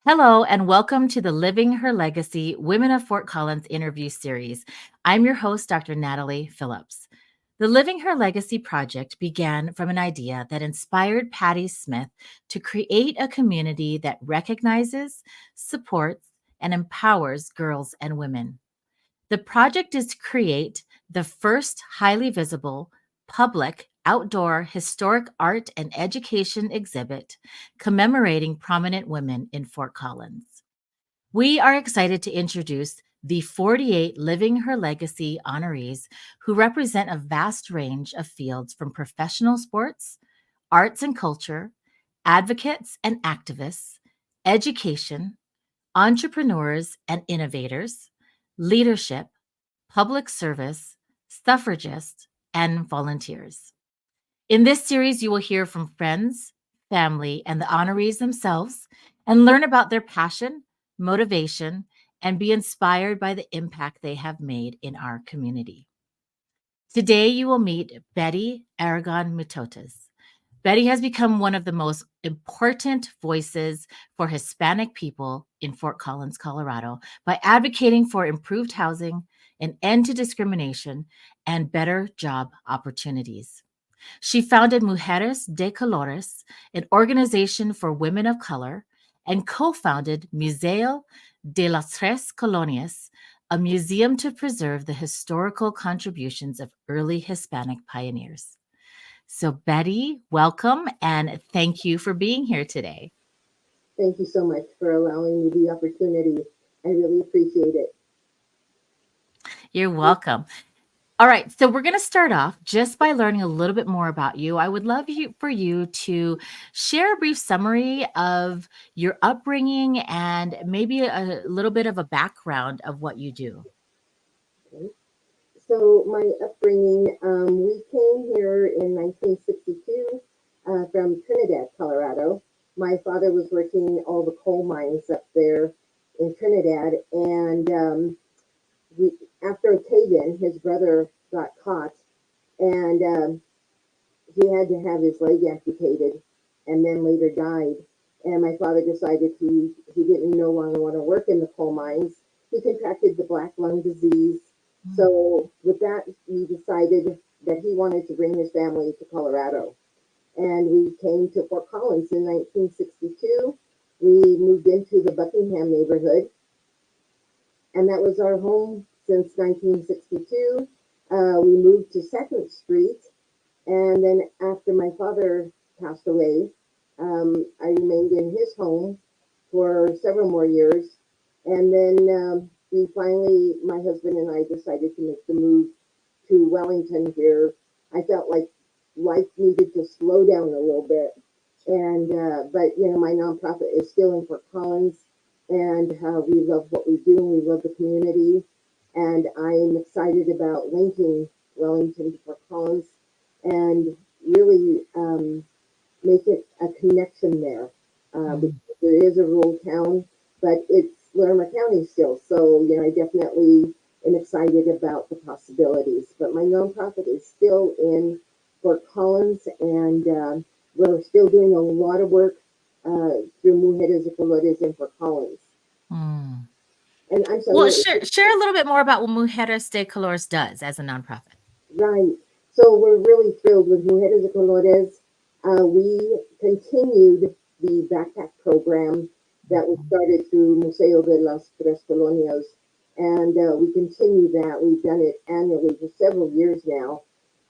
Hello, and welcome to the Living Her Legacy Women of Fort Collins interview series. I'm your host, Dr. Natalie Phillips. The Living Her Legacy project began from an idea that inspired Patty Smith to create a community that recognizes, supports, and empowers girls and women. The project is to create the first highly visible, public, outdoor historic art and education exhibit commemorating prominent women in Fort Collins. We are excited to introduce the 48 Living Her Legacy honorees who represent a vast range of fields from professional sports, arts and culture, advocates and activists, education, entrepreneurs and innovators, leadership, public service, suffragists, and volunteers. In this series, you will hear from friends, family, and the honorees themselves and learn about their passion, motivation, and be inspired by the impact they have made in our community. Today, you will meet Betty Aragon Mitotes. Betty has become one of the most important voices for Hispanic people in Fort Collins, Colorado, by advocating for improved housing, an end to discrimination, and better job opportunities. She founded Mujeres de Colores, an organization for women of color, and co founded Museo de las Tres Colonias, a museum to preserve the historical contributions of early Hispanic pioneers. So, Betty, welcome and thank you for being here today. Thank you so much for allowing me the opportunity. I really appreciate it. You're welcome. All right, so we're going to start off just by learning a little bit more about you. I would love for you to share a brief summary of your upbringing and maybe a little bit of a background of what you do. Okay. So, my upbringing, we came here in 1962 from Trinidad, Colorado. My father was working all the coal mines up there in Trinidad, and we, after a cave-in, his brother got caught, and he had to have his leg amputated, and then later died. And my father decided he didn't no longer want to work in the coal mines. He contracted the black lung disease. Mm. So with that, he decided that he wanted to bring his family to Colorado. And we came to Fort Collins in 1962. We moved into the Buckingham neighborhood, and that was our home since 1962. We moved to Second Street, and then after my father passed away, I remained in his home for several more years. And then we finally, my husband and I decided to make the move to Wellington here. I felt like life needed to slow down a little bit. And, but, my nonprofit is still in Fort Collins, and we love what we do, and we love the community. And I'm excited about linking Wellington to Fort Collins and really make it a connection there. Mm. Because there is a rural town, but it's Larimer County still. So, I definitely am excited about the possibilities. But my nonprofit is still in Fort Collins, and we're still doing a lot of work through Mujeres in Fort Collins. Mm. And I'm sorry, Well, share a little bit more about what Mujeres de Colores does as a nonprofit. right. So we're really thrilled with Mujeres de Colores. We continued the backpack program that was started through Museo de las Tres Colonias, and we continue that. We've done it annually for several years now,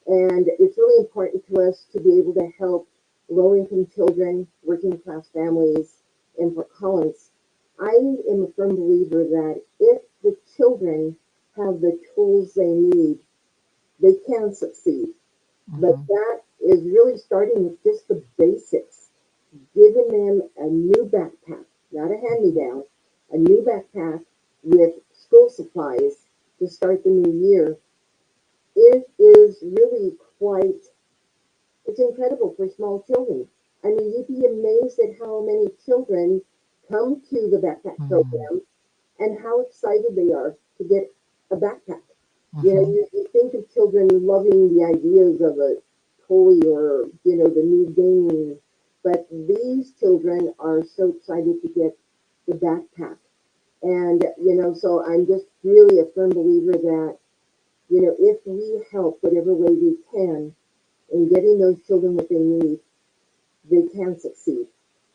and it's really important to us to be able to help low-income children, working class families in Fort Collins. I am a firm believer that if the children have the tools they need, they can succeed. But Mhm. that is really starting with just the basics, giving them a new backpack, not a hand me down, a new backpack with school supplies to start the new year. It is really quite, it's incredible for small children. I mean, you'd be amazed at how many children come to the backpack Mm. program and how excited they are to get a backpack. Mhm. You think of children loving the ideas of a toy or, the new gaming, but these children are so excited to get the backpack. And, so I'm just really a firm believer that, if we help whatever way we can in getting those children what they need, they can succeed.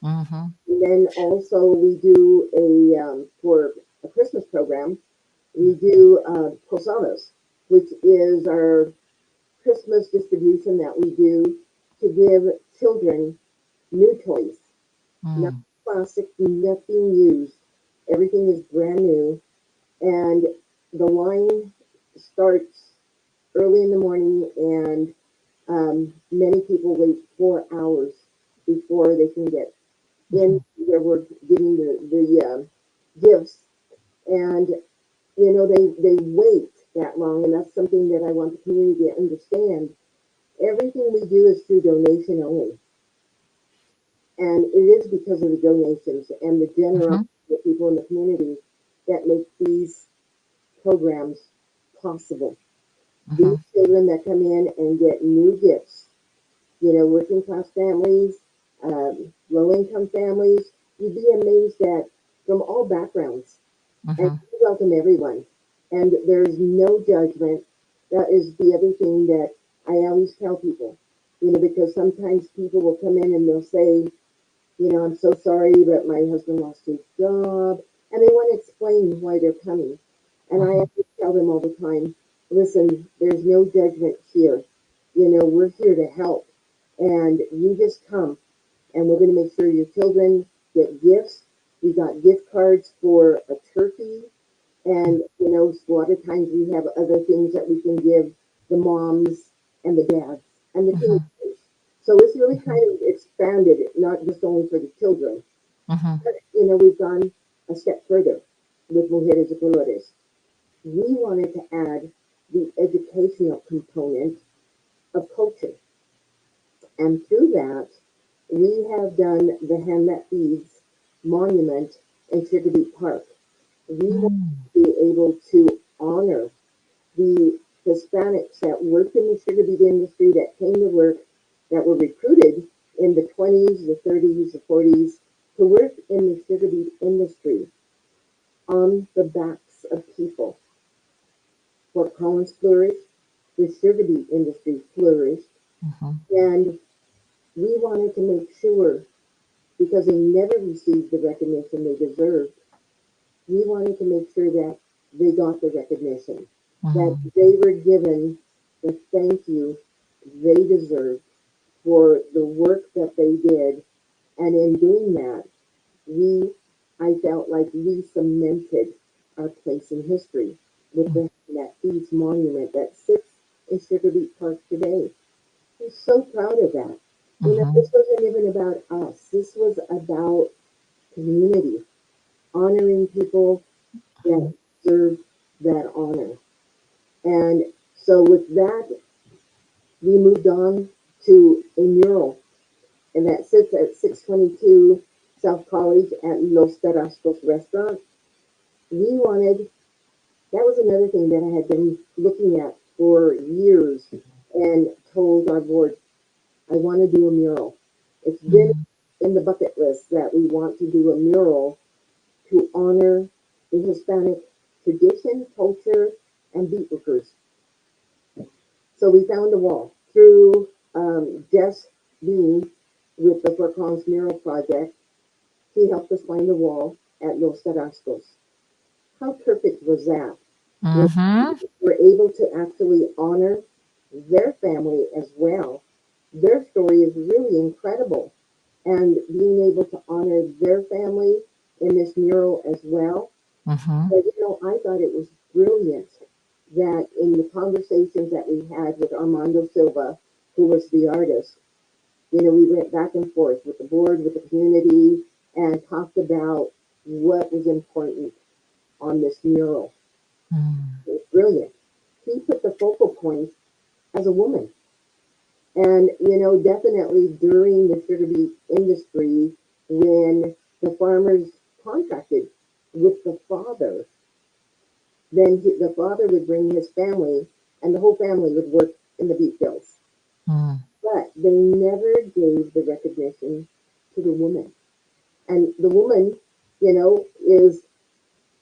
Mhm. And then also we do for a Christmas program, we do posadas, which is our Christmas distribution that we do to give children new toys, not Mm. plastic, nothing used. Everything is brand new, and the line starts early in the morning, and many people wait 4 hours before they can get in Mhm. where we're giving the gifts, and they wait that long, and that's something that I want the community to understand. Everything we do is through donation only, and it is because of the donations and the generosity Mhm. of people in the community that make these programs possible. These Mhm. children that come in and get new gifts, working class families, low income families, you'd be amazed at from all backgrounds, and Mhm. we welcome everyone. And there's no judgment. That is the other thing that I always tell people, because sometimes people will come in and they'll say, I'm so sorry, but my husband lost his job. And they want to explain why they're coming. And I Mhm. have to tell them all the time, listen, there's no judgment here. We're here to help. And you just come, and we're going to make sure your children get gifts. We got gift cards for a turkey. And, a lot of times we have other things that we can give the moms and the dads and the Mhm. teenagers. So it's really Mhm. kind of expanded, not just only for the children. Mhm. But, we've gone a step further with Mujeres de Colores. We wanted to add the educational component of culture. And through that, we have done the Hand That Feeds monument in Sugar Beet Park. We want Mm. to be able to honor the Hispanics that worked in the sugar beet industry, that came to work, that were recruited in the 20s, the 30s, the 40s to work in the sugar beet industry on the backs of people. Fort Collins flourished, the sugar beet industry flourished, Mhm. and we wanted to make sure, because they never received the recognition they deserved, we wanted to make sure that they got the recognition, that Mhm. they were given the thank you they deserved for the work that they did. And in doing that, we, I felt like we cemented our place in history with that Feeds monument that sits in Sugar Beet Park today. I'm so proud of that. Mhm. This wasn't even about us. This was about community, honoring people that deserve that honor. And so with that, we moved on to a mural, and that sits at 622 South College at Los Tarascos restaurant. We wanted, that was another thing that I had been looking at for years and told our board, I want to do a mural. It's been Mhm. in the bucket list that we want to do a mural to honor the Hispanic tradition, culture, and beet workers. So we found a wall through Jess Bean with the Fort Collins Mural Project. He helped us find a wall at Los Tarascos. How perfect was that? When Mhm. we're able to actually honor their family as well. Their story is really incredible. And being able to honor their family in this mural as well. Mhm. But, I thought it was brilliant that in the conversations that we had with Armando Silva, who was the artist, we went back and forth with the board, with the community, and talked about what was important on this mural. Mhm. It was brilliant. He put the focal point as a woman. And, definitely during the sugar beet industry, when the farmers contracted with the father, then the father would bring his family, and the whole family would work in the beet fields. Mhm. But they never gave the recognition to the woman. And the woman is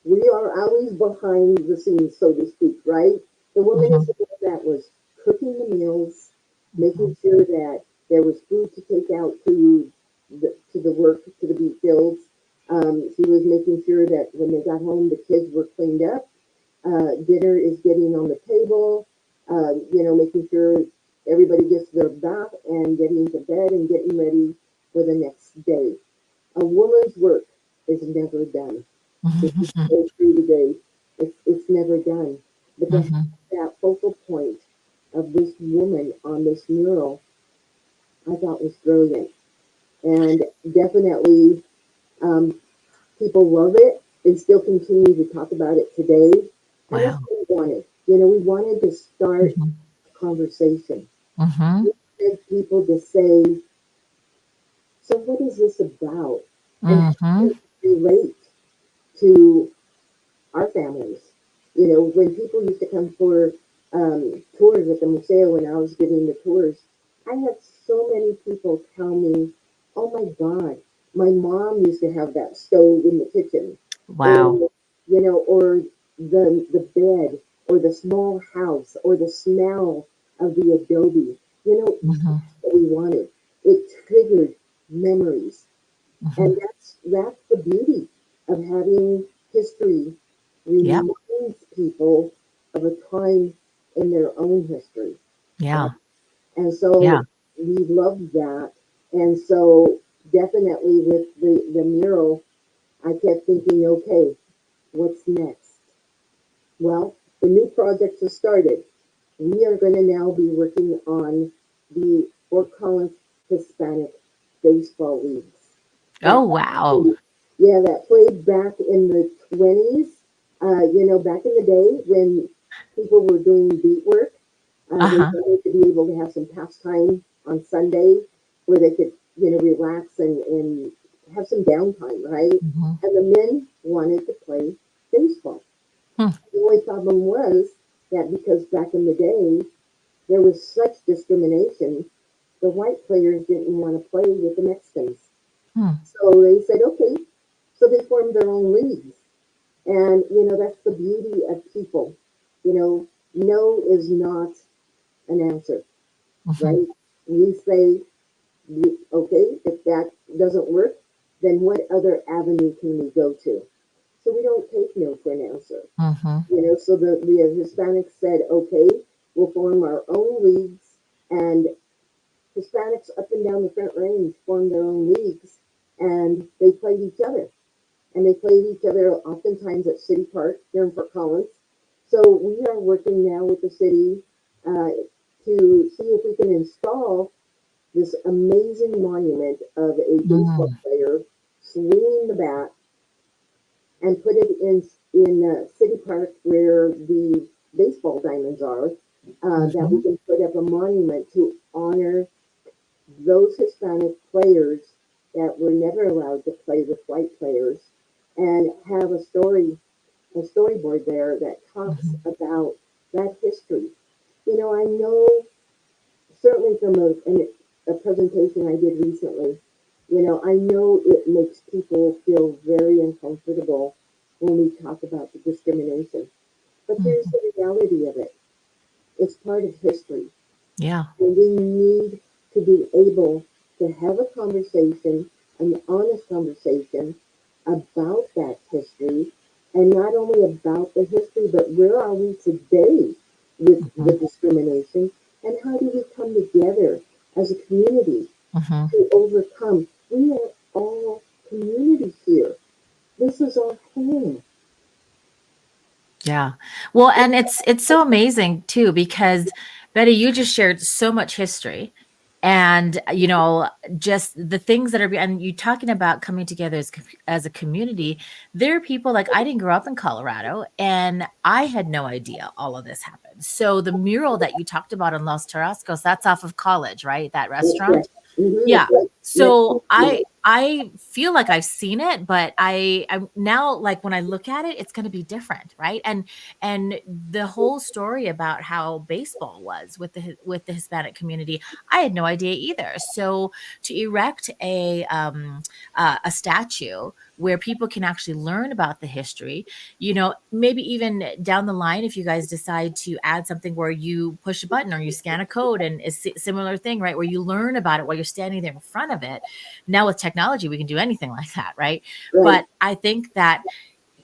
we are always behind the scenes, so to speak, right? The woman is Mhm, the one that was cooking the meals, making mhm. sure that there was food to take out to the work, to the beet fields. She was making sure that when they got home, the kids were cleaned up. Dinner is getting on the table. Making sure everybody gets their bath and getting to bed and getting ready for the next day. A woman's work is never done. If you Mhm, go through the day, it's never done. But to have mhm. that focal point of this woman on this mural, I thought was brilliant. And definitely, um, people love it and still continue to talk about it today. And that's Wow. what we wanted. We wanted to start Mhm, a conversation. mhm, We wanted people to say, so what is this about? And how mhm. does it relate to our families? When people used to come for tours at the museo when I was giving the tours, I had so many people tell me, "Oh my God, my mom used to have that stove in the kitchen," Wow. or or the bed, or the small house, or the smell of the adobe. Mhm, That's what we wanted. It triggered memories. And mhm. that's the beauty of having history Yep. reminds people of a time in their own history, right? Yeah. And Yeah. so we love that. And so definitely with the mural, I kept thinking, okay, what's next? Well, the new projects have started. We are going to now be working on the Fort Collins Hispanic Baseball Leagues. Oh, That wow. yeah, that played back in the 20s. Back in the day when people were doing beat work, they Uh-huh. wanted to be able to have some pastime on Sunday where they could, relax and have some downtime, right? Mhm. And the men wanted to play baseball. Hmm. The only problem was that because back in the day there was such discrimination, the white players didn't want to play with the Mexicans. Hmm. So they said, okay. So they formed their own leagues. And, that's the beauty of people. No is not an answer, Mhm. right? We say, okay, if that doesn't work, then what other avenue can we go to? So we don't take no for an answer. Mhm. So the Hispanics said, okay, we'll form our own leagues. And Hispanics up and down the Front Range formed their own leagues and they played each other. And they played each other oftentimes at City Park here in Fort Collins. So we are working now with the city uh, to see if we can install this amazing monument of a baseball Mm. player swinging the bat and put it in City Park where the baseball diamonds are. That we Mhm. can put up a monument to honor those Hispanic players that were never allowed to play with white players, and have a storyboard there that talks Mhm. about that history. I know certainly from a presentation I did recently, I know it makes people feel very uncomfortable when we talk about the discrimination. But here's Mhm. the reality of it. It's part of history. Yeah. And we need to be able to have a conversation, an honest conversation about that history, and not only about the history, but where are we today with the Mhm. discrimination, and how do we come together as a community Mhm. to overcome? We are all community here. This is our home. Yeah. Well, and it's so amazing too because Betty, you just shared so much history and just the things that are and you talking about coming together as a community. There are people like I didn't grow up in Colorado and I had no idea all of this happened. So the mural that you talked about in Los Tarascos, that's off of College, right? That That's correct. restaurant. That's Yeah. right. Next So to you. I feel like I've seen it, but I'm now like when I look at it, it's going to be different, right? And the whole story about how baseball was with the Hispanic community, I had no idea either. So to erect a statue where people can actually learn about the history. Maybe even down the line, if you guys decide to add something where you push a button or you scan a code and it's a similar thing, right? Where you learn about it while you're standing there in front of it. Now with technology, we can do anything like that, right? Right. But I think that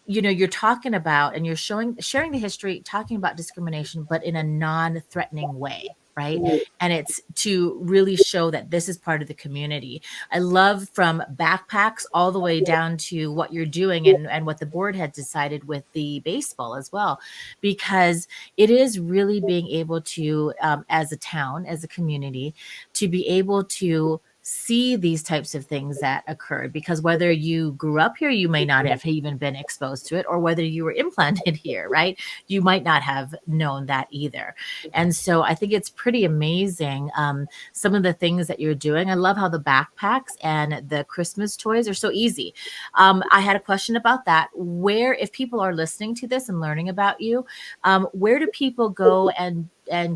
you're talking about and you're sharing the history, talking about discrimination, but in a non-threatening way, right? Right. And it's to really show that this is part of the community. I love from backpacks all the way down to what you're doing and what the board had decided with the baseball as well, because it is really being able to, as a town, as a community, to be able to see these types of things that occurred, because whether you grew up here, you may not have even been exposed to it, or whether you were implanted here, right, you might not have known that either. And so I think it's pretty amazing, some of the things that you're doing. I love how the backpacks and the Christmas toys are so easy. I had a question about that. Where, if people are listening to this and learning about you, where do people go and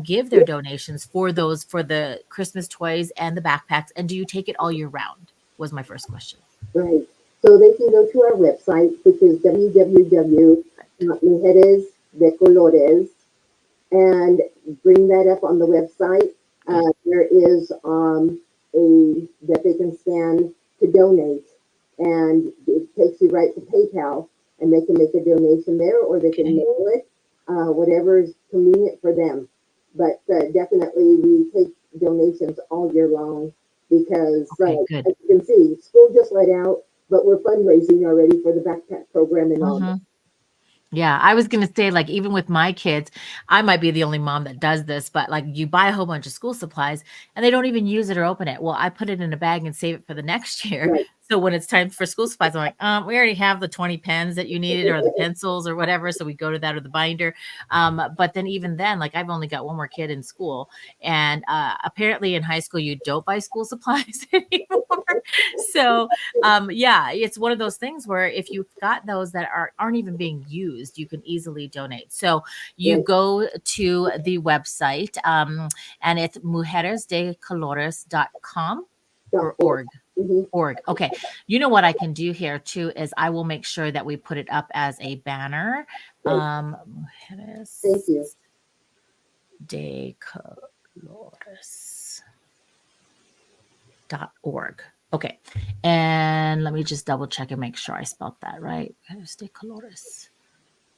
give their donations for those, for the Christmas toys and the backpacks? And do you take it all year round? Was my first question. Right. So they can go to our website, which is www.mujeresdecolores, and bring that up on the website. Yeah. There is a that they can scan to donate, and it takes you right to PayPal, and they can make a donation there, or they can Okay. mail it, whatever is convenient for them. But definitely, we take donations all year long because, Okay. as Good. you can see, school just let out, but we're fundraising already for the backpack program in August. Mhm. Yeah, I was gonna say, like, even with my kids, I might be the only mom that does this, but like you buy a whole bunch of school supplies and they don't even use it or open it. Well, I put it in a bag and save it for the next year. Right. So when it's time for school supplies, I'm like, we already have the 20 pens that you needed or the pencils or whatever. So we go to that or the binder. But then even then, like I've only got one more kid in school. And apparently in high school, you don't buy school supplies anymore. So yeah, it's one of those things where if you've got those that aren't even being used, you can easily donate. So you Right. go to the website, and it's mujeresdecolores.com Dot or org. org. Mm-hmm. Org. Okay. You know what I can do here too is I will make sure that we put it up as a banner. Right. Thank Mujeres you. de Colores. .org. Okay. And let me just double check and make sure I spelled that right. De Colores.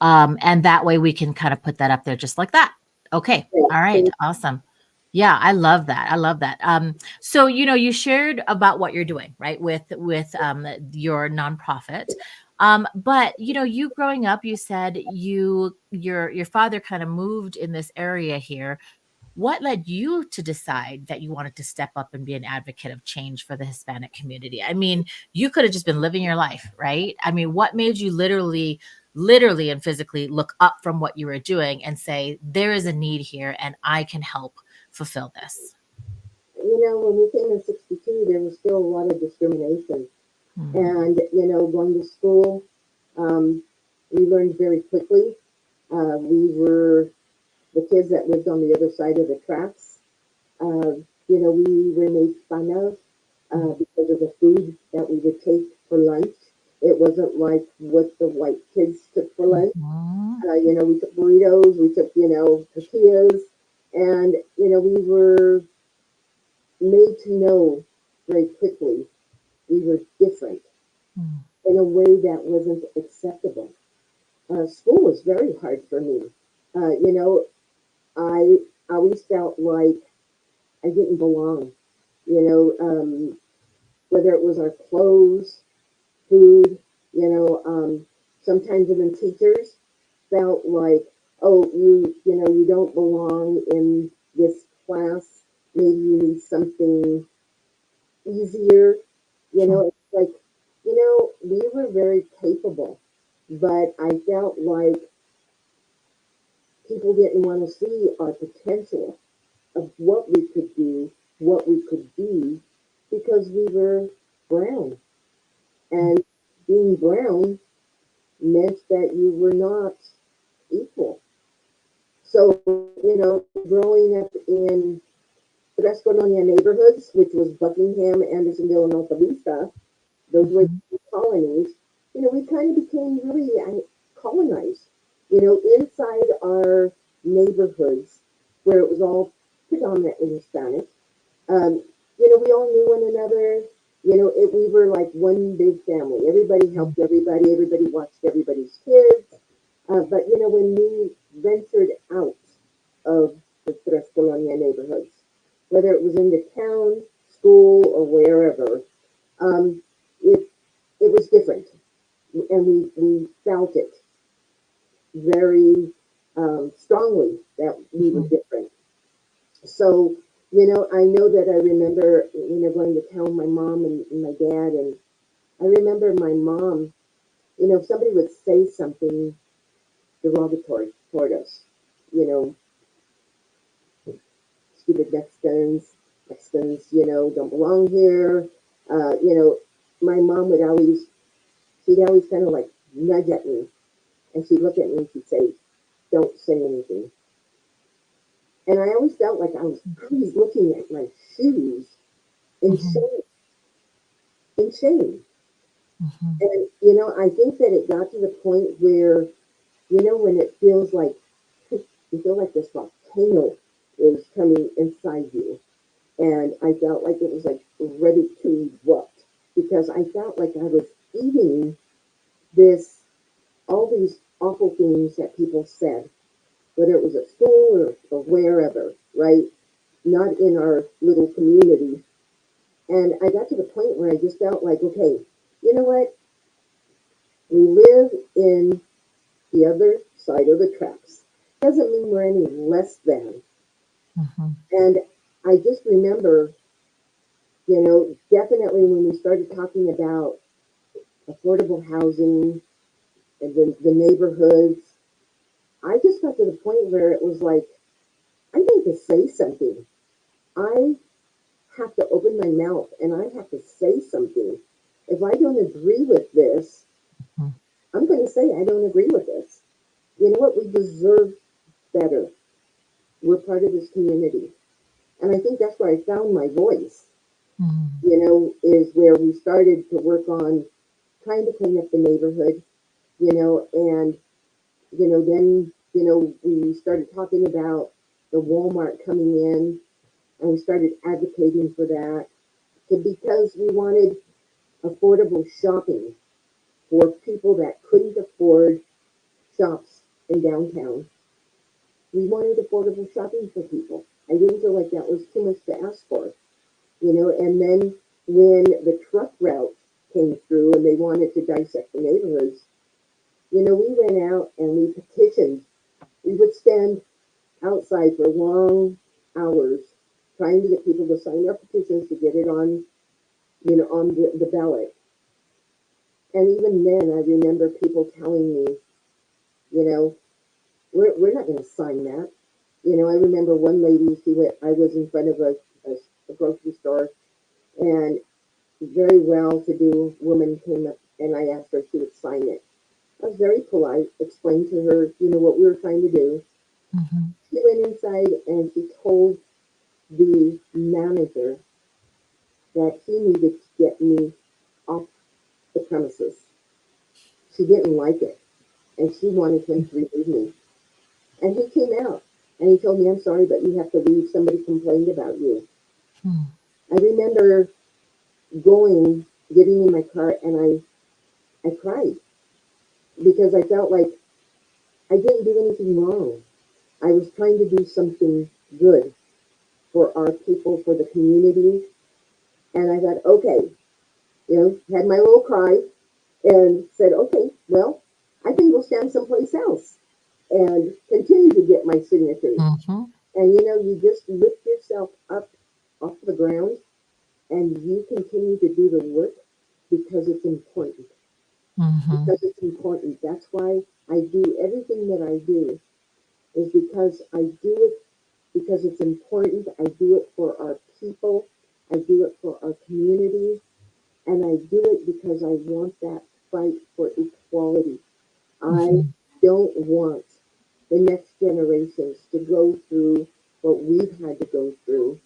And that way we can kind of put that up there just like that. Okay. Right. All right. Thank Awesome. Yeah, I love that. I love that. So you shared about what you're doing, right, with your nonprofit. But you growing up, you said your father kind of moved in this area here. What led you to decide that you wanted to step up and be an advocate of change for the Hispanic community? I mean, you could have just been living your life, right? I mean, what made you literally and physically look up from what you were doing and say, there is a need here and I can help fulfill this? when we came in '62, there was still a lot of discrimination. Hmm. And, going to school, um, we learned very quickly. We were the kids that lived on the other side of the tracks. We were made fun of because of the food that we would take for lunch. It wasn't like what the white kids took for lunch. Mhm. We took burritos, we took, tortillas, and, we were made to know very quickly we were different Mm. in a way that wasn't acceptable. School was very hard for me. I always felt like I didn't belong. Whether it was our clothes, food, sometimes even teachers felt like, oh, you don't belong in this class. Maybe you need something easier. Hmm. It's like, we were very capable, but I felt like people didn't want to see our potential of what we could do, what we could be, because we were brown. And being brown meant that you were not equal. So, growing up in Tres Colonia neighborhoods, which was Buckingham, Andersonville, and Alta Vista, those were Mhm. the colonies. we kind of became really colonized, inside our neighborhoods where it was all predominantly Hispanic. Um, we all knew one another. We were like one big family. Everybody helped everybody. Everybody watched everybody's kids. But when we ventured out of the Tres Colonia neighborhoods, whether it was into town, school, or wherever, um, it it was different, and we felt it very strongly that we were Mhm. different. So, I know that I remember, going to tell my mom and my dad, and I remember my mom, if somebody would say something derogatory toward us, you know, stupid Mexicans, don't belong here. My mom she'd always kind of like nudge at me, and she'd look at me and she'd say, "Don't say anything." And I always felt like I was always looking at my shoes in Mhm. shame, in shame. Mhm. And, I think that it got to the point where, when it feels like you feel like this volcano is coming inside you. And I felt like it was like ready to erupt because I felt like I was eating this, all these awful things that people said, whether it was at school or wherever, right? Not in our little community. And I got to the point where I just felt like, okay, you know what? We live in the other side of the tracks. Doesn't mean we're any less than. Mhm. And I just remember, definitely when we started talking about affordable housing and the neighborhoods, I just got to the point where it was like, I need to say something. I have to open my mouth and I have to say something. If I don't agree with this, Mhm. I'm going to say I don't agree with this. You know what? We deserve better. We're part of this community. And I think that's where I found my voice, Mhm. is where we started to work on trying to clean up the neighborhood, and, then, we started talking about the Walmart coming in and we started advocating for that because we wanted affordable shopping for people that couldn't afford shops in downtown. We wanted affordable shopping for people. I didn't feel like that was too much to ask for, and then when the truck route came through and they wanted to dissect the neighborhoods, we went out and we petitioned. We would stand outside for long hours trying to get people to sign their petitions to get it on the ballot. And even then, I remember people telling me, you know, we're not going to sign that. I remember one lady, I was in front of a grocery store, and very well-to-do woman came up, and I asked her if she would sign it. I was very polite, explained to her, what we were trying to do. Mhm. She went inside and she told the manager that he needed to get me off the premises. She didn't like it, and she wanted him to remove me. And he came out, and he told me, "I'm sorry, but you have to leave. Somebody complained about you." Mhm. I remember getting in my car, and I cried because I felt like I didn't do anything wrong. I was trying to do something good for our people, for the community. And I thought, okay, had my little cry and said, okay, well, I can go stand someplace else and continue to get my signatures. Mhm. And you just lift yourself up off the ground and you continue to do the work because it's important. Mhm. Because it's important. That's why I do everything that I do, is because I do it because it's important. I do it for our people. I do it for our community. And I do it because I want that fight for equality. I Mhm. don't want the next generations to go through what we've had to go through.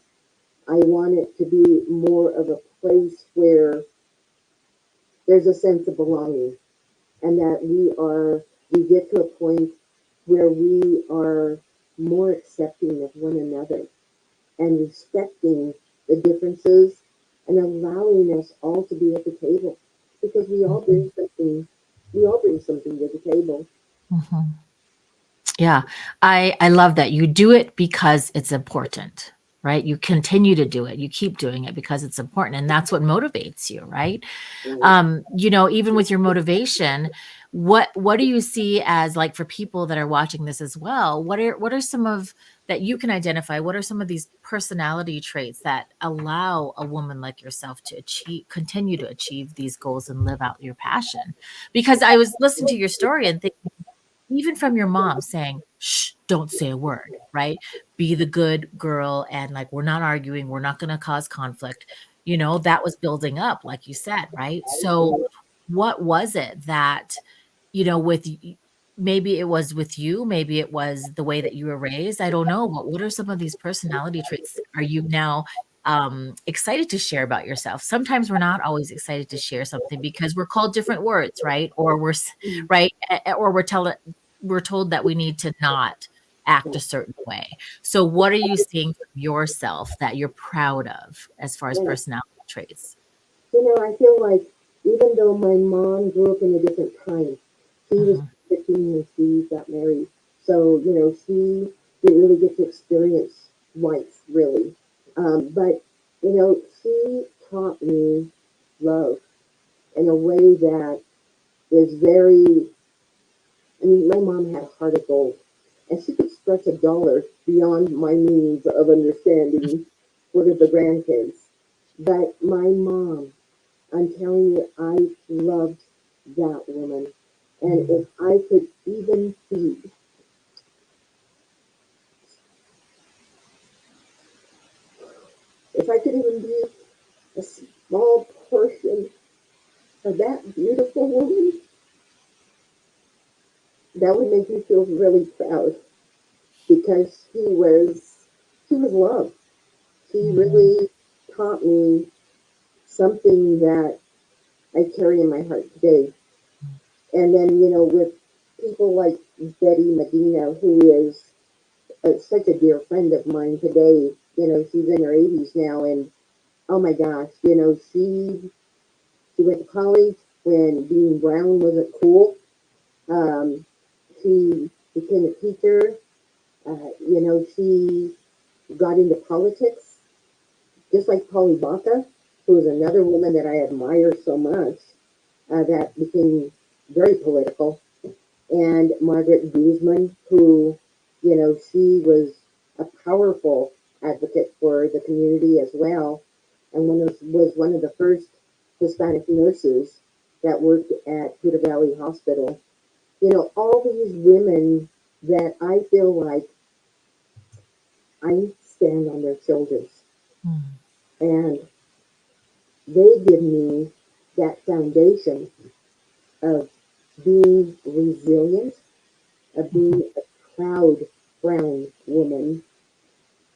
I want it to be more of a place where there's a sense of belonging. and that we get to a point where we are more accepting of one another and respecting the differences and allowing us all to be at the table because Mhm. we all bring something to the table. Mhm. Yeah, I love that. You do it because it's important, right? You continue to do it. You keep doing it because it's important, and that's what motivates you, right? Right. Even with your motivation, what do you see as, like, for people that are watching this as well? What are some of that you can identify? What are some of these personality traits that allow a woman like yourself to continue to achieve these goals and live out your passion? Because I was listening to your story and thinking, even from your mom saying, "Shh, don't say a word," right? Be the good girl, and, like, we're not arguing, we're not gonna cause conflict. That was building up, like you said, right? So, what was it that, with maybe it was with you, maybe it was the way that you were raised, I don't know, but what are some of these personality traits are you now excited to share about yourself? Sometimes we're not always excited to share something because we're called different words, right? Or right, or we're told that we need to not act a certain way. So what are you seeing from yourself that you're proud of as far as Yeah. personality traits? I feel like even though my mom grew up in a different time, she was Mhm, 15 when she got married. So, she didn't really get to experience life, really. But, she taught me love in a way that is very, I mean, my mom had a heart of gold, and she could stretch $1 beyond my means of understanding for the grandkids. But my mom, I'm telling you, I loved that woman. And mhm, if I could even be, if I could even be a small portion of that beautiful woman, that would make me feel really proud because she was love. She mhm, really taught me something that I carry in my heart today. And then, with people like Betty Medina, who is such a dear friend of mine today. She's in her 80s now, and oh my gosh, she went to college when being brown wasn't cool. Um, she became a teacher. She got into politics, just like Polly Baca, who is another woman that I admire so much, that became very political. And Margaret Guzman, who, she was a powerful advocate for the community as well, and was one of the first Hispanic nurses that worked at Cedar Valley Hospital. All these women that I feel like I stand on their shoulders, mhm, and they give me that foundation of being resilient, of mhm, being a proud brown woman,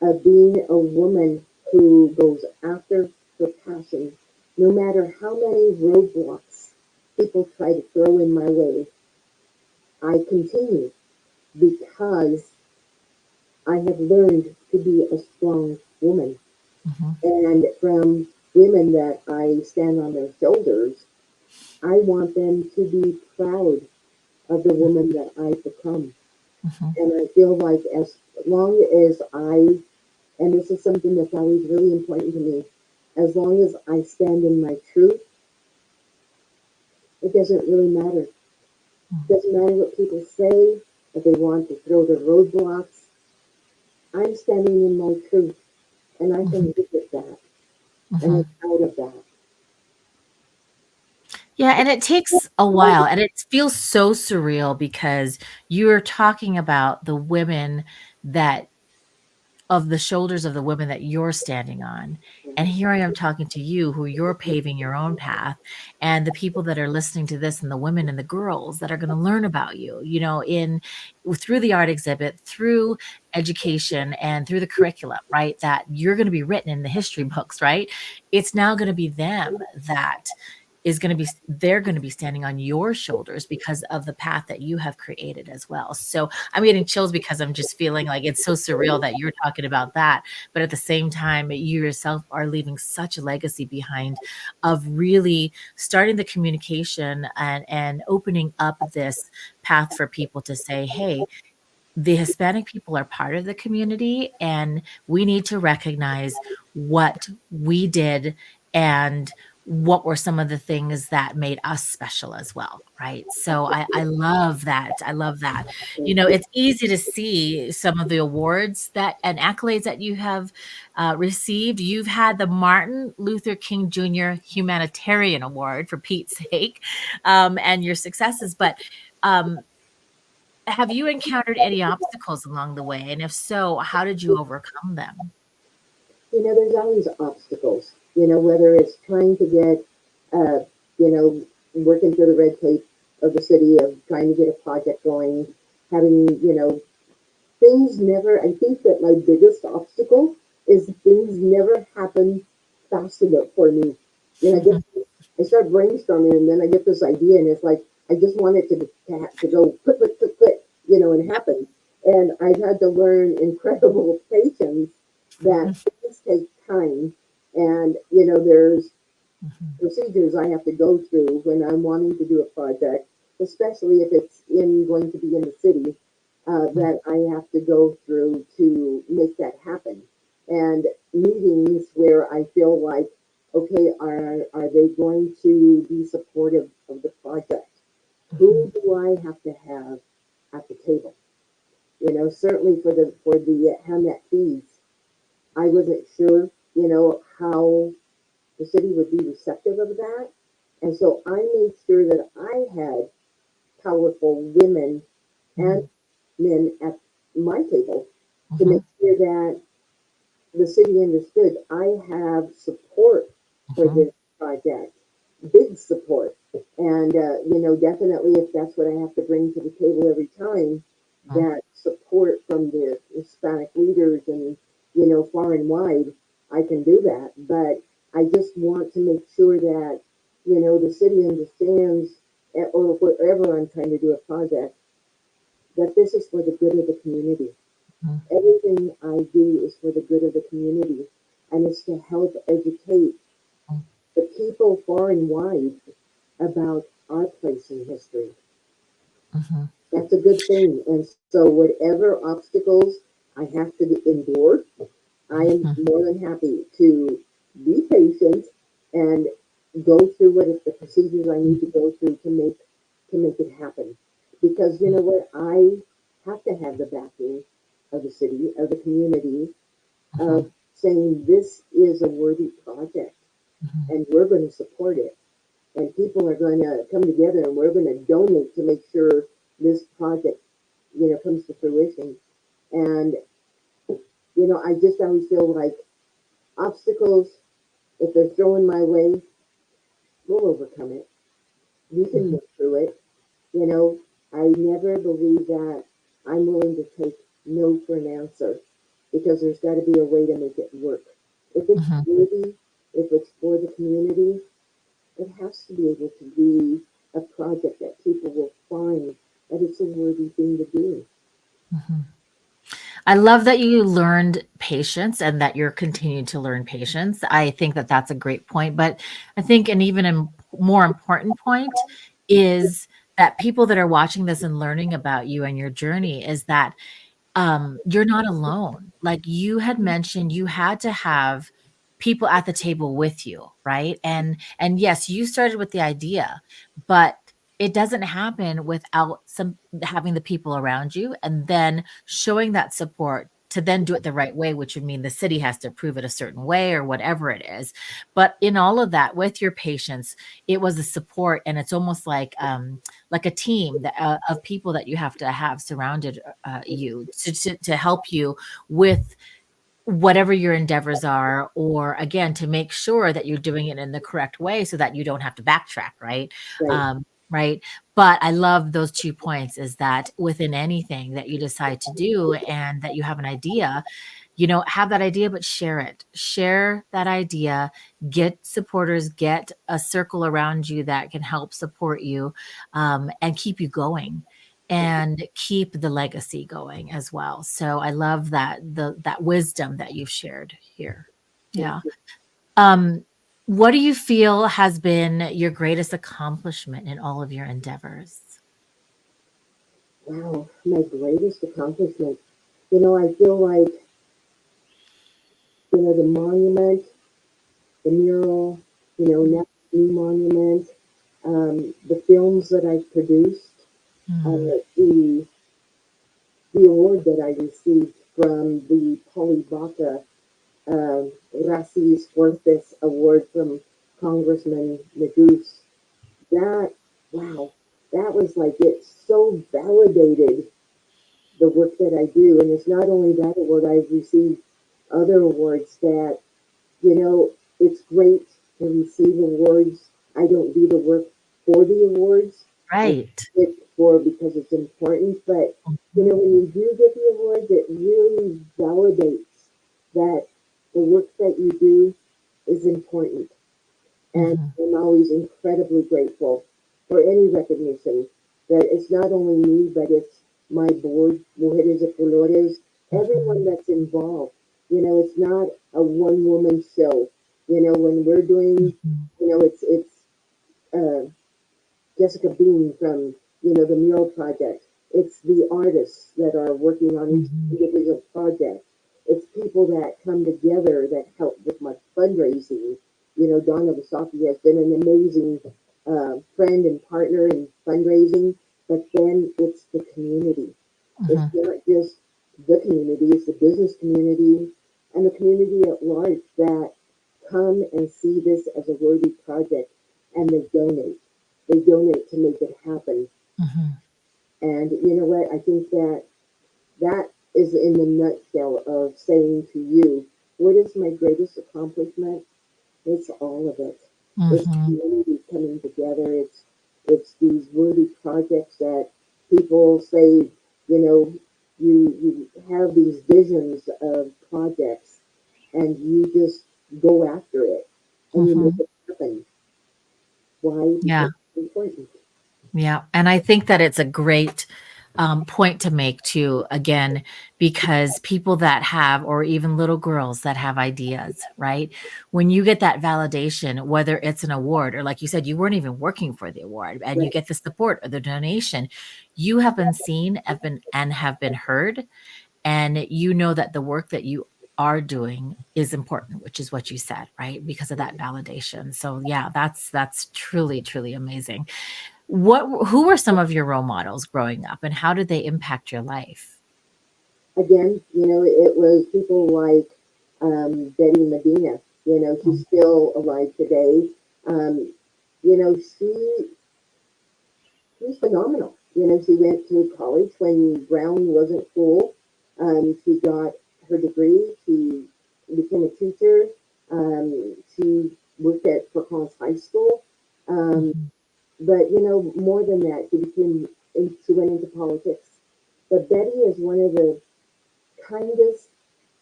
of being a woman who goes after her passion, no matter how many roadblocks people try to throw in my way. I continue because I have learned to be a strong woman. mhm, And from women that I stand on their shoulders, I want them to be proud of the woman that I've become. mhm, And I feel like as long as and this is something that's always really important to me, as long as I stand in my truth, it doesn't really matter. It mhm, doesn't matter what people say, if they want to throw the roadblocks. I'm standing in my truth, and I can mhm, live with that, and I'm mhm. proud of that. Yeah, and it takes a while, and it feels so surreal because you're talking about the women that of the shoulders of the women that you're standing on. And here I am talking to you, who you're paving your own path, and the people that are listening to this, and the women and the girls that are going to learn about you, in through the art exhibit, through education, and through the curriculum, right? That you're going to be written in the history books, right? It's now going to be them that is going to be, they're going to be standing on your shoulders because of the path that you have created as well. So I'm getting chills because I'm just feeling like it's so surreal that you're talking about that. But at the same time, you yourself are leaving such a legacy behind of really starting the communication and opening up this path for people to say, hey, the Hispanic people are part of the community, and we need to recognize what we did and what were some of the things that made us special as well, right? So I love that. I love that. You know, it's easy to see some of the awards that and accolades that you have received. You've had the Martin Luther King Jr. Humanitarian Award, for Pete's sake, and your successes, but um, have you encountered any obstacles along the way? And if so, how did you overcome them? There's always obstacles, whether it's trying to get, you know, working through the red tape of the city of trying to get a project going, having, things never, I think that my biggest obstacle is things never happen fast enough for me. I Mhm, I start brainstorming and then I get this idea and it's like, I just want it to go quick, quick, quick, quick, and happen. And I've had to learn incredible patience that mhm, things take time. And, there's mhm, procedures I have to go through when I'm wanting to do a project, especially if it's going to be in the city, mhm, that I have to go through to make that happen. And meetings where I feel like, okay, are they going to be supportive of the project? mhm, Who do I have to have at the table? Certainly for the Hamnet fees, I wasn't sure, how the city would be receptive of that. And so I made sure that I had powerful women and mhm, men at my table to mhm, make sure that the city understood I have support for mhm, this project, big support. And, definitely if that's what I have to bring to the table every time, mhm, that support from the Hispanic leaders and, far and wide, I can do that. But I just want to make sure that, the city understands, or wherever I'm trying to do a project, that this is for the good of the community. mhm, Everything I do is for the good of the community, and it's to help educate the people far and wide about our place in history. mhm, That's a good thing. And so, whatever obstacles I have to endure, I am mhm, more than happy to be patient and go through what is the procedures I need to go through to make it happen. Because you know what, I have to have the backing of the city, of the community, mhm, of saying this is a worthy project mhm, and we're going to support it. And people are going to come together and we're going to donate to make sure this project, comes to fruition. And, I just always feel like obstacles, if they're thrown my way, we'll overcome it. We can mhm, work through it. You know, I never believe that I'm willing to take no for an answer because there's got to be a way to make it work. If it's mhm, worthy, if it's for the community, it has to be able to be a project that people will find that it's a worthy thing to do. mhm. I love that you learned patience and that you're continuing to learn patience. I think that that's a great point. But I think an even more important point is that people that are watching this and learning about you and your journey is that you're not alone. Like you had mentioned, you had to have people at the table with you, right? And yes, you started with the idea, but it doesn't happen without some having the people around you and then showing that support to then do it the right way, which would mean the city has to approve it a certain way or whatever it is. But in all of that, with your patience, it was the support, and it's almost like a team that, of people that you have to have surrounded you to help you with whatever your endeavors are, or again to make sure that you're doing it in the correct way so that you don't have to backtrack, right? Right. Right. But I love those 2 points, is that within anything that you decide to do and that you have an idea, have that idea, but share it. Share that idea, get supporters, get a circle around you that can help support you, and keep you going and keep the legacy going as well. So I love that wisdom that you've shared here. Yeah. Um, what do you feel has been your greatest accomplishment in all of your endeavors? Wow, my greatest accomplishment. I feel like, the monument, the mural, now the new monument, the films that I've produced, Mm, the award that I received from the Polyvaca Racis Fuertes Award from Congressman Magoo's. That, wow, that was like it so validated the work that I do. And it's not only that award, I've received other awards that, you know, it's great to receive awards. I don't do the work for the awards. I right. do it for because it's important. But, Mhm, when you do get the awards, it really validates that the work that you do is important. And mhm, I'm always incredibly grateful for any recognition that it's not only me, but it's my board, Mujeres de Colores, everyone mhm, that's involved. It's not a one woman show. When we're doing, mhm, it's uh, Jessica Bean from, the Mural Project. It's the artists that are working on each mhm, individual project. It's people that come together that help with my fundraising. Donna Vasafi has been an amazing friend and partner in fundraising, but then it's the community. It's mhm, not just the community, it's the business community and the community at large that come and see this as a worthy project and they donate. They donate to make it happen. mhm. And you know what? I think that is in the nutshell of saying to you, what is my greatest accomplishment? It's all of it. It's Mhm, community coming together. It's these worthy projects that people say, you have these visions of projects and you just go after it and you make mhm. it happen. Why? Yeah. Because it's important. Yeah, and I think that it's a great point to make too, again, because people that have, or even little girls that have ideas, right? When you get that validation, whether it's an award or like you said, you weren't even working for the award and you Right. get the support or the donation, you have been seen, have been heard, and you know that the work that you are doing is important, which is what you said, right? Because of that validation. So yeah, that's truly, truly amazing. Who were some of your role models growing up and how did they impact your life? Again, it was people like Betty Medina. She's Mm, still alive today. Um, she's phenomenal. She went to college when Brown wasn't cool. She got her degree. She became a teacher. She worked at Fort Collins High School. Um, mhm, but more than that, she went into politics. But Betty is one of the kindest,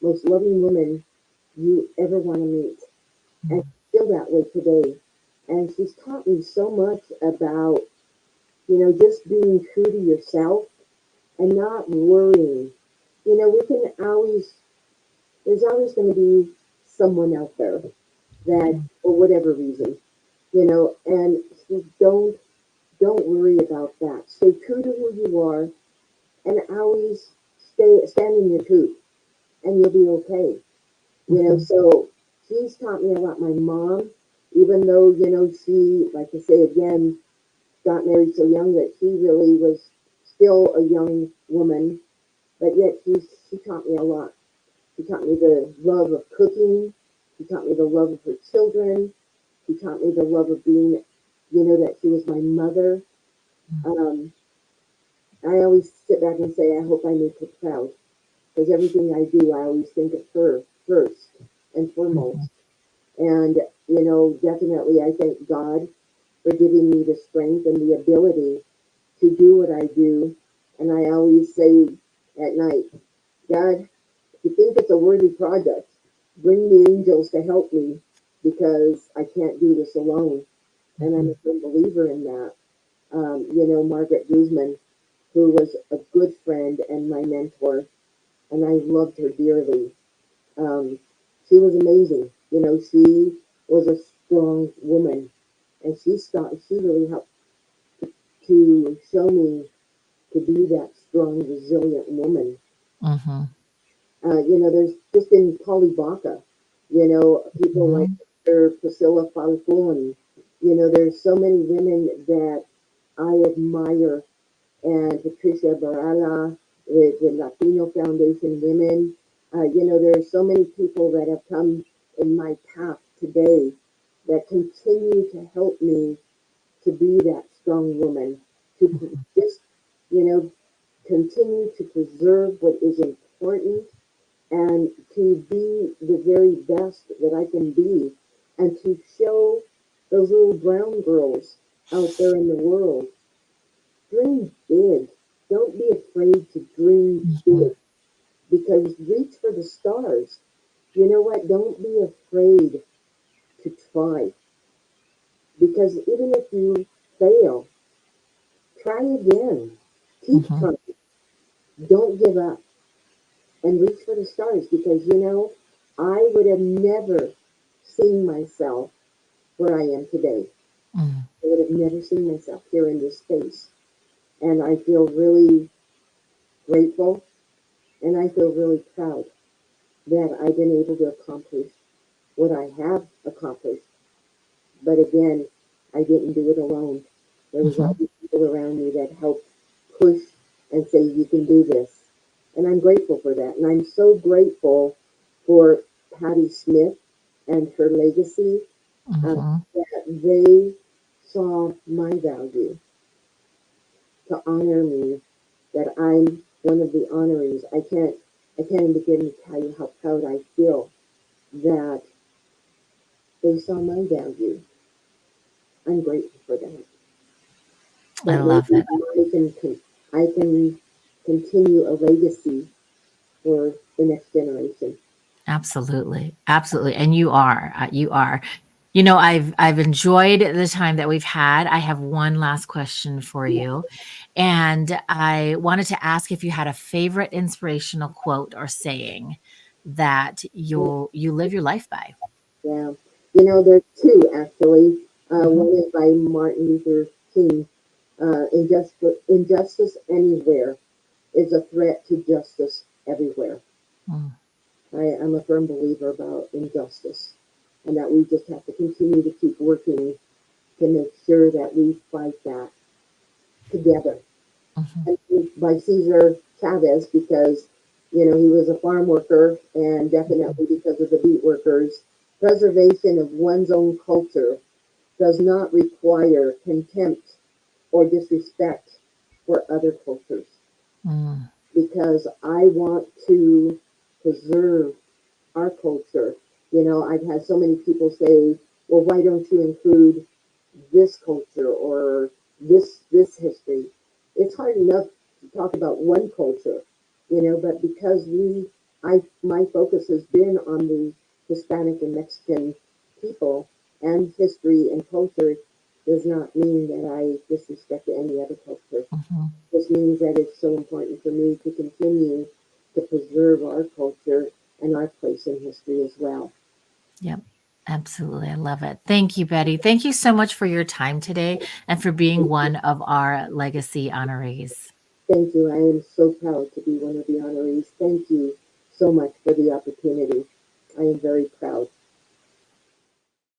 most loving women you ever want to meet. And mm, I feel that way today. And she's taught me so much about, just being true to yourself and not worrying. We can always, there's always going to be someone out there that, mhm, for whatever reason, and so don't worry about that. Stay true to who you are and always stand in your truth and you'll be okay. mhm, So she's taught me a lot. My mom, even though, she, like I say again, got married so young that she really was still a young woman, but yet she taught me a lot. She taught me the love of cooking. She taught me the love of her children. She taught me the love of being, that she was my mother. mm, Um, I always sit back and say, I hope I make her proud because everything I do, I always think of her first and mhm, foremost. And, definitely I thank God for giving me the strength and the ability to do what I do. And I always say at night, God, you think it's a worthy project, bring the angels to help me because I can't do this alone. And I'm Mm-hmm. a firm believer in that. Margaret Guzman, who was a good friend and my mentor, and I loved her dearly. Um, she was amazing. She was a strong woman, and she really helped to show me to be that strong, resilient woman. Mm-hmm. There's just in Polly Baca, people like Priscilla Falcone. There's so many women that I admire, and Patricia Barala with the Latino Foundation Women. There's so many people that have come in my path today that continue to help me to be that strong woman, to just, you know, continue to preserve what is important and to be the very best that I can be and to show those little brown girls out there in the world, dream big. Don't be afraid to dream Mm-hmm. big because reach for the stars. You know what? Don't be afraid to try because even if you fail, try again. Keep Mm-hmm. trying. Don't give up and reach for the stars because I would have never seen myself where I am today. Mm-hmm. I would have never seen myself here in this space. And I feel really grateful and I feel really proud that I've been able to accomplish what I have accomplished. But again, I didn't do it alone. There was Mm-hmm. other people around me that helped push and say, you can do this. And I'm grateful for that. And I'm so grateful for Patti Smith and her legacy, Mm-hmm. that they saw my value to honor me, that I'm one of the honorees. I can't even begin to tell you how proud I feel that they saw my value. I'm grateful for that. I That love maybe it. I can continue a legacy for the next generation. Absolutely. Absolutely. And you are. You are. I've enjoyed the time that we've had. I have one last question for you. And I wanted to ask if you had a favorite inspirational quote or saying that you live your life by. Yeah, there's two actually. Mhm. One is by Martin Luther King. Injustice anywhere is a threat to justice everywhere. Mm, I'm a firm believer about injustice, and that we just have to continue to keep working to make sure that we fight that together. mhm, And by Cesar Chavez because he was a farm worker, and mhm, definitely because of the beet workers. Preservation of one's own culture does not require contempt or disrespect for other cultures mm, because I want to preserve our culture. I've had so many people say, well, why don't you include this culture or this history? It's hard enough to talk about one culture, but because my focus has been on the Hispanic and Mexican people and history and culture does not mean that I disrespect any other culture. mhm. This means that it's so important for me to continue to preserve our culture and our place in history as well. Yep. Absolutely. I love it. Thank you, Betty. Thank you so much for your time today and for being one of our legacy honorees. Thank you. I am so proud to be one of the honorees. Thank you so much for the opportunity. I am very proud.